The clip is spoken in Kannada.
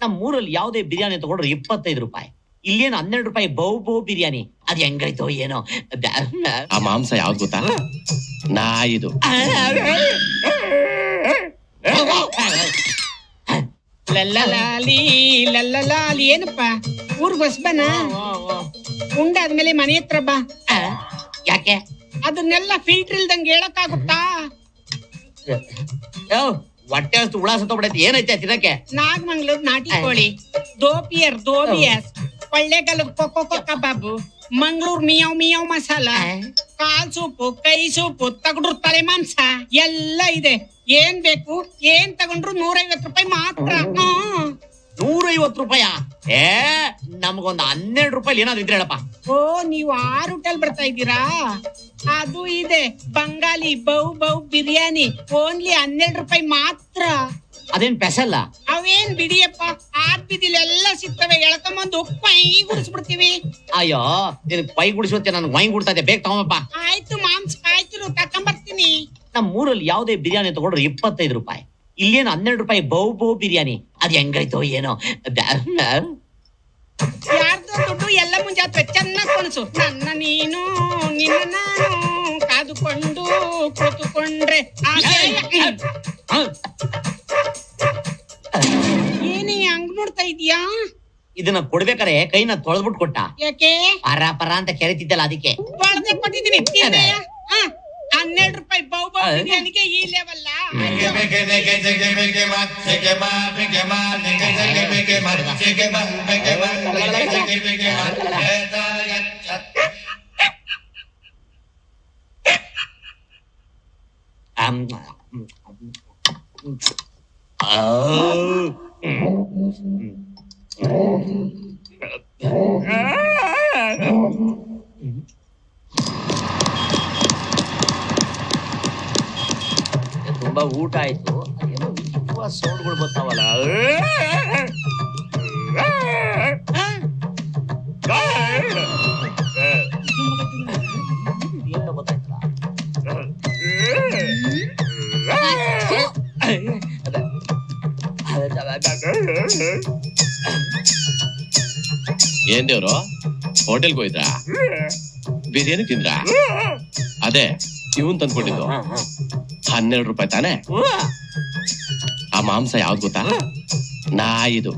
ನಮ್ಮ ಊರಲ್ಲಿ ಯಾವುದೇ ಬಿರಿಯಾನಿ ತಗೊಂಡ್ರೆ 25 ರೂಪಾಯಿ. ಇಲ್ಲೇನು 12 ರೂಪಾಯಿ ಬೌ ಬಿರಿಯಾನಿ. ಅದ್ ಹೆಂಗಾಯ್ತೋ ಏನೋ. ಆ ಮಾಂಸ ಯಾವ್ದು ಗೊತ್ತಾ? ನಾಯಿದು. ಲಲ್ಲಲಾಲಿ ಲಲ್ಲಲಾಲಿ. ಏನಪ್ಪ ಊರ್ ಬಸ್ಬನ ಉಂಡಾದ್ಮೇಲೆ ಮನೆ ಹತ್ರ ಬಾ. ಯಾಕೆ? ಅದನ್ನೆಲ್ಲ ಫಿಲ್ಟರ್ ಇಲ್ದಂಗೆ ಹೇಳಕ್ಕಾಗುತ್ತಾ? ಹೊಟ್ಟೆ ಅಷ್ಟು ಹುಳ ಸತ್ತೋಗ್ಬಿಡೈತಿ. ಏನೈತೆ ತಿನ್ನಕ್ಕೆ? ನಾಗಮಂಗ್ಳೂರ್ ನಾಟಿ ಕೋಳಿ, ದೋಬಿಯಸ್, ಕೊಳ್ಳೇಗಾಲದ ಕೊಕ್ಕೋ ಕಬಾಬು, ಮಂಗಳೂರು ಮಿಯಾವ್ ಮಿಯಾವ್ ಮಸಾಲ, ಕಾಲ್ ಸೂಪು, ಕೈ ಸೂಪು, ತಗಡ್ರು ತಲೆ ಮಾಂಸ ಎಲ್ಲ ಇದೆ. ಏನ್ ಬೇಕು ಏನ್ ತಗೊಂಡ್ರು 150 ರೂಪಾಯಿ ಮಾತ್ರ. 150 ರೂಪಾಯ? ನಮ್ಗೊಂದು 12 ರೂಪಾಯಿ ಏನಾದ್ರು ಇದ್ರೆ ಹೇಳಪ್ಪ. ಓ, ನೀವು 6 ಹೋಟೆಲ್ ಬರ್ತಾ ಇದ್ದೀರಾ? ಅದು ಇದೆ ಬಂಗಾಲಿ ಬೌ ಬಿರಿಯಾನಿ, ಓನ್ಲಿ 12 ರೂಪಾಯಿ ಮಾತ್ರ. ಅದೇನ್ ಪೆಸಲ್ಲ? ಅವೇನ್ ಬಿಡಿಯಪ್ಪ, ಆದ್ ಬಿದಿಲೆಲ್ಲ ಸಿಗ್ತವೆ. ಎಳ್ಕೊಂಬಂದು ಪೈ ಗುಡಿಸ್ಬಿಡ್ತೀವಿ. ಅಯ್ಯೋ, ನಿನ್ ಪೈ ಗುಡಿಸುತ್ತೆ, ನನ್ ವೈನ್ ಗುಡ್ತಾ ಇದೆ. ಬೇಗ ತಗೊಂಬಪ್ಪ. ಆಯ್ತು, ಮಾಂಸ ಆಯ್ತು, ತಕೊಂಬರ್ತೀನಿ. ನಮ್ಮ ಊರಲ್ಲಿ ಯಾವುದೇ ಬಿರಿಯಾನಿ ತಗೊಂಡ್ರೆ 25 ರೂಪಾಯಿ. ಇಲ್ಲೇನು 12 ರೂಪಾಯಿ ಬೌ ಬಿರಿಯಾನಿ. ಅದ್ ಹೆಂಗಾಯ್ತೋ ಏನೋ. ಯಾರ್ದೋ ದುಡ್ಡು ಎಲ್ಲ ಮುಂಜಾತ್ರೆ ಚೆನ್ನಾಗ್ ಕೊಣಸು. ನನ್ನ ನೀನು ನಿನ್ನ ನಾನು ಕಾದುಕೊಂಡು ಕೂತುಕೊಂಡ್ರೆ ಏನೇ ಹಂಗ್ ನೋಡ್ತಾ ಇದೀಯಾ? ಇದನ್ನ ಕೊಡ್ಬೇಕಾರೆ ಕೈನ ತೊಳೆದ್ಬಿಟ್ಟು ಕೊಟ್ಟ. ಯಾಕೆ? ಪರ ಅಂತ ಕೆರೆತಿದ್ದಲ್ಲ, ಅದಕ್ಕೆ ತೊಳೆದೇ ಕೊಟ್ಟಿದ್ದೀನಿ. 12 ರೂಪಾಯಿ ಬೌ ಬಿರಿಯಾನಿಗೆ ಈ ಲೆವೆಲ್ಲ. ತುಂಬಾ ಊಟ ಆಯ್ತು. ಏನೋ ವಿಚಿತ್ರವಾದ ಸೌಂಡ್ಗಳು ಬರ್ತಾವಲ್ಲ. ಏನು ಗೊತ್ತಾಯ್ತಾ? ಏನ್ ದೇವ್ರು, ಹೋಟೆಲ್ಗೆ ಹೋಯ್ತಾ? ಬಿರಿಯಾನಿ ತಿಂದ್ರಾ? ಅದೇ ಇವನ್ ತಂದ್ಕೊಟ್ಟಿದ್ದು. 12 ರೂಪಾಯಿ ತಾನೆ? ಆ ಮಾಂಸ ಯಾವ್ದು ಗೊತ್ತಾ? ನಾಯಿದು.